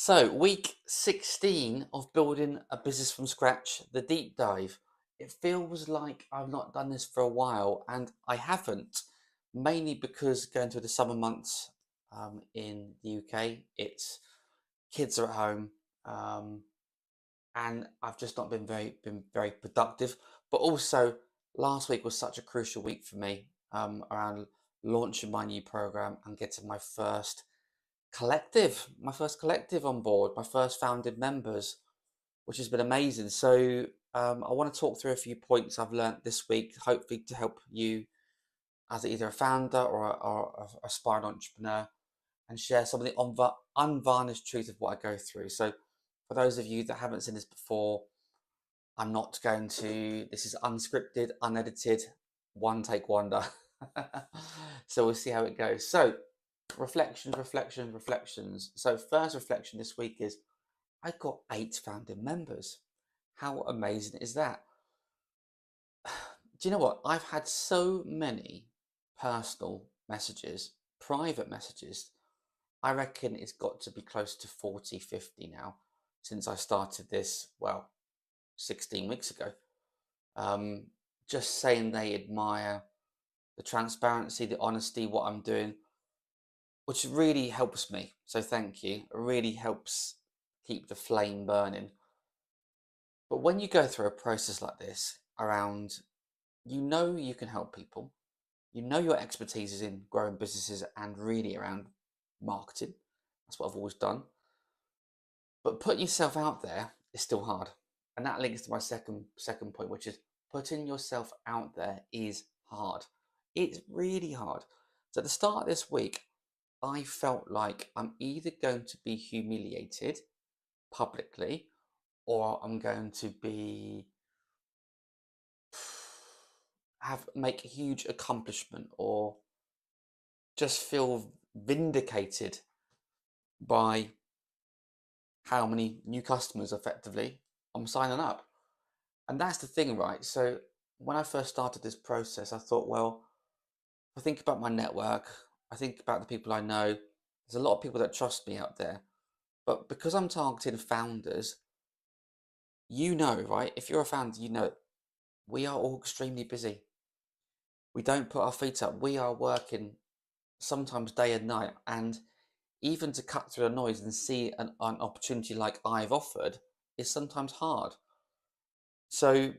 So, week 16 of building a business from scratch, the deep dive. It feels like I've not done this for a while, and I haven't, mainly because going through the summer months in the UK, it's kids are at home, um, and I've just not been very productive. But also, last week was such a crucial week for me around launching my new program and getting my first collective on board, my first founded members, which has been amazing. So I want to talk through a few points I've learned this week, hopefully to help you as either a founder or a aspiring entrepreneur, and share some of the unvarnished truth of what I go through. So for those of you that haven't seen this before, I'm not going to. This is unscripted, unedited, one take wonder. So we'll see how it goes. So reflections. So first reflection this week is I got 8 founding members. How amazing is that? Do you know what? I've had so many personal messages, private messages. I reckon it's got to be close to 40, 50 now since I started this, well, 16 weeks ago. Um, just saying they admire the transparency, the honesty, what I'm doing, which really helps me. So thank you. It really helps keep the flame burning. But when you go through a process like this, around you can help people, your expertise is in growing businesses and really around marketing. That's what I've always done. But putting yourself out there is still hard. And that links to my second point, which is putting yourself out there is hard. It's really hard. So at the start of this week, I felt like I'm either going to be humiliated publicly or I'm going to be make a huge accomplishment or just feel vindicated by how many new customers effectively I'm signing up. And that's the thing, right? So when I first started this process, I thought, well, I think about my network, I think about the people I know. There's a lot of people that trust me out there. But because I'm targeting founders, right? If you're a founder, we are all extremely busy. We don't put our feet up. We are working sometimes day and night. And even to cut through the noise and see an opportunity like I've offered is sometimes hard. So,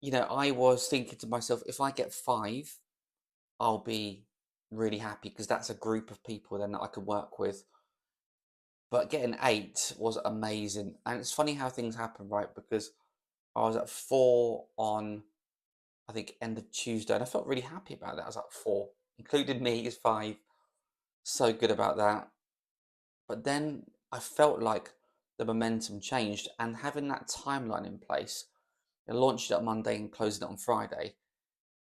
I was thinking to myself, if I get 5, I'll be really happy because that's a group of people then that I can work with. But getting 8 was amazing. And it's funny how things happen, right? Because I was at 4 on, I think, end of Tuesday, and I felt really happy about that. I was at 4, including me is 5. So good about that. But then I felt like the momentum changed, and having that timeline in place, and launching it on Monday and closing it on Friday,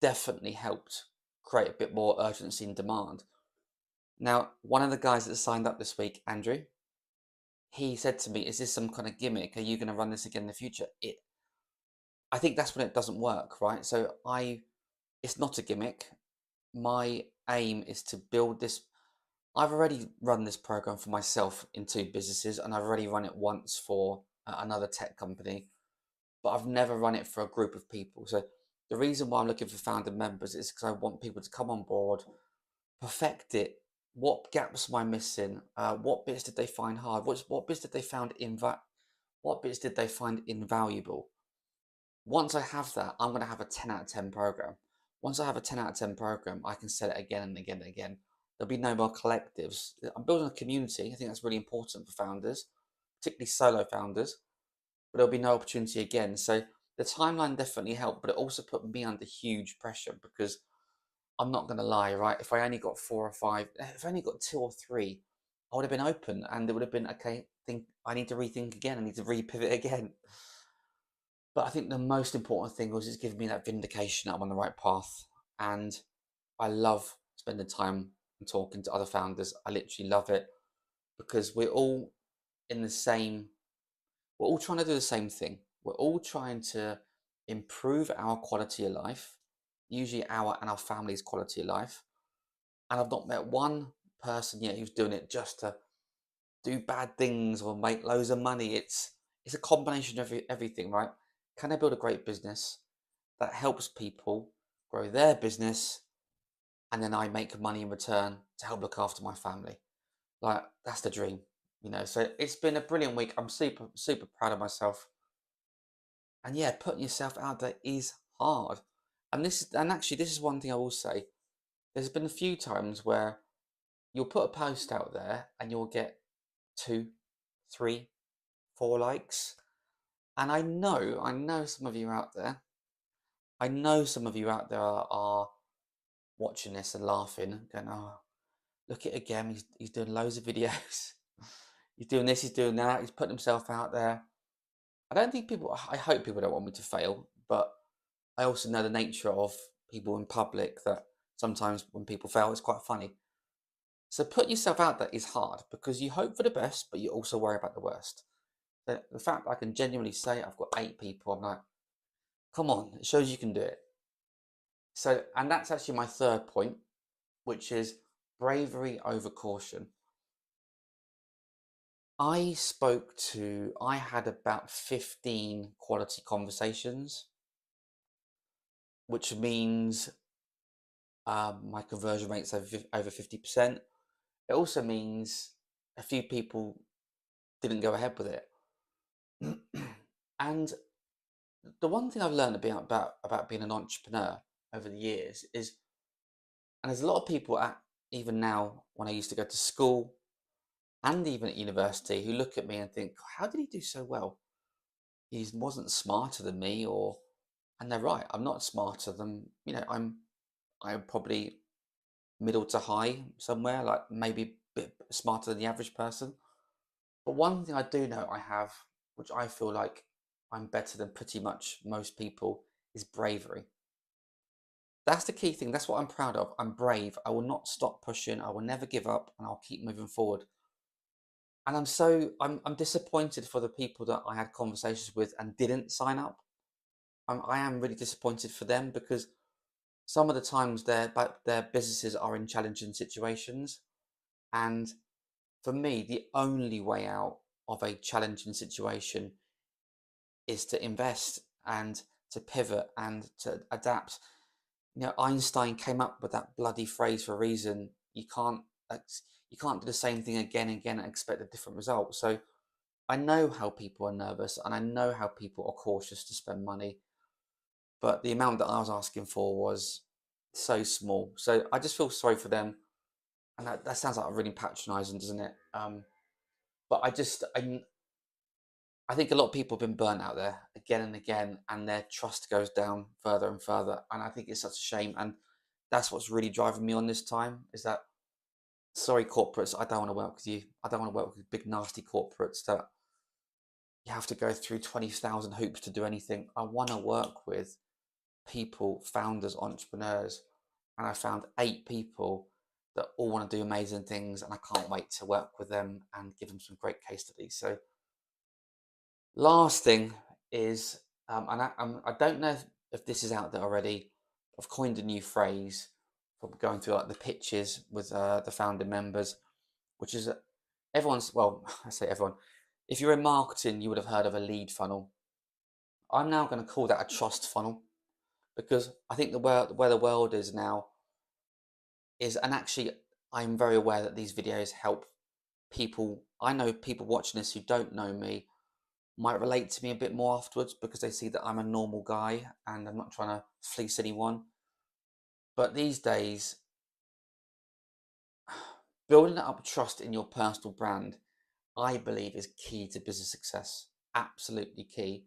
definitely helped create a bit more urgency and demand. Now, one of the guys that signed up this week, Andrew, he said to me, "Is this some kind of gimmick? Are you going to run this again in the future?" I think that's when it doesn't work, right? It's not a gimmick. My aim is to build this. I've already run this program for myself in 2 businesses, and I've already run it once for another tech company, but I've never run it for a group of people. So the reason why I'm looking for founder members is because I want people to come on board, perfect it. What gaps am I missing? What bits did they find hard? What bits did they what bits did they find invaluable? Once I have that, I'm going to have a 10 out of 10 program. Once I have a 10 out of 10 program, I can set it again and again and again. There'll be no more collectives. I'm building a community. I think that's really important for founders, particularly solo founders, but there'll be no opportunity again. So the timeline definitely helped, but it also put me under huge pressure because I'm not going to lie, right? If I only got 4 or 5, if I only got 2 or 3, I would have been open and it would have been, okay, I need to rethink again. I need to repivot again. But I think the most important thing was it's giving me that vindication that I'm on the right path. And I love spending time and talking to other founders. I literally love it because in the same, we're all trying to do the same thing. We're all trying to improve our quality of life, usually our and our family's quality of life. And I've not met one person yet who's doing it just to do bad things or make loads of money. It's a combination of everything, right? Can I build a great business that helps people grow their business, and then I make money in return to help look after my family? Like, that's the dream, you know. So it's been a brilliant week. I'm super proud of myself. And yeah, putting yourself out there is hard. And actually this is one thing I will say. There's been a few times where you'll put a post out there and you'll get 2, 3, 4 likes. And I know some of you out there. I know some of you out there are watching this and laughing, going, "Oh, look at it again. He's doing loads of videos. He's doing this. He's doing that. He's putting himself out there." I don't think people. I hope people don't want me to fail, but I also know the nature of people in public, that sometimes when people fail, it's quite funny. So put yourself out there is hard because you hope for the best, but you also worry about the worst. The fact that I can genuinely say I've got 8 people, I'm like, come on, it shows you can do it. So, and that's actually my third point, which is bravery over caution. I had about 15 quality conversations, which means my conversion rate's over 50%. It also means a few people didn't go ahead with it. And the one thing I've learned about being an entrepreneur over the years is, and there's a lot of people even now when I used to go to school and even at university who look at me and think, how did he do so well? He wasn't smarter than me, and they're right. I'm not smarter than, I'm probably middle to high somewhere, like maybe a bit smarter than the average person. But one thing I do know I have, which I feel like I'm better than pretty much most people, is bravery. That's the key thing. That's what I'm proud of. I'm brave. I will not stop pushing. I will never give up, and I'll keep moving forward. And I'm disappointed for the people that I had conversations with and didn't sign up. I am really disappointed for them because some of the times their businesses are in challenging situations, and for me, the only way out of a challenging situation is to invest and to pivot and to adapt. Einstein came up with that bloody phrase for a reason. You can't do the same thing again and again and expect a different result. So I know how people are nervous and I know how people are cautious to spend money, but the amount that I was asking for was so small. So I just feel sorry for them, and that sounds like really patronising, doesn't it? But I think a lot of people have been burnt out there again and again, and their trust goes down further and further. And I think it's such a shame. And that's what's really driving me on this time, is that, sorry, corporates, I don't want to work with you. I don't want to work with big, nasty corporates that you have to go through 20,000 hoops to do anything. I want to work with people, founders, entrepreneurs. And I found 8 people that all want to do amazing things. And I can't wait to work with them and give them some great case studies. So, last thing is, I don't know if this is out there already. I've coined a new phrase from going through like the pitches with the founding members, which is everyone's. Well, I say everyone. If you're in marketing, you would have heard of a lead funnel. I'm now going to call that a trust funnel because I think where the world is now is, and actually, I'm very aware that these videos help people. I know people watching this who don't know me might relate to me a bit more afterwards because they see that I'm a normal guy and I'm not trying to fleece anyone. But these days, building up trust in your personal brand, I believe, is key to business success. Absolutely key.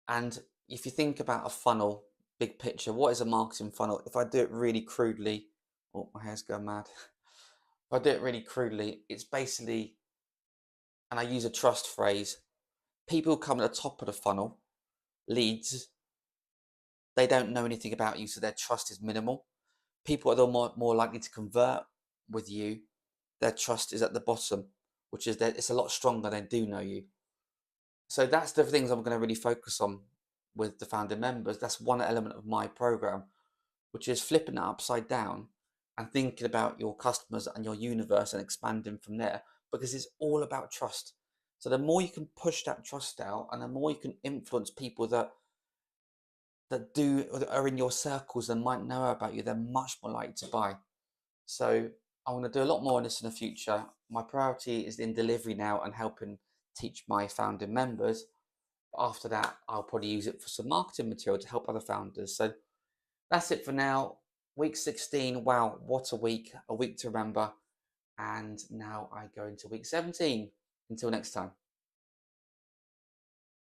And if you think about a funnel, big picture, what is a marketing funnel? If I do it really crudely, oh, my hair's going mad. If I do it really crudely, it's basically, and I use a trust phrase, people come at the top of the funnel, leads, they don't know anything about you, so their trust is minimal. People are more likely to convert with you. Their trust is at the bottom, which is that it's a lot stronger. They do know you. So that's the things I'm going to really focus on with the founding members. That's one element of my program, which is flipping it upside down and thinking about your customers and your universe and expanding from there. because it's all about trust. So the more you can push that trust out, and the more you can influence people that are in your circles and might know about you, they're much more likely to buy. So I want to do a lot more on this in the future. My priority is in delivery now and helping teach my founding members. After that, I'll probably use it for some marketing material to help other founders. So that's it for now. Week 16. Wow, what a week to remember. And now I go into week 17. Until next time.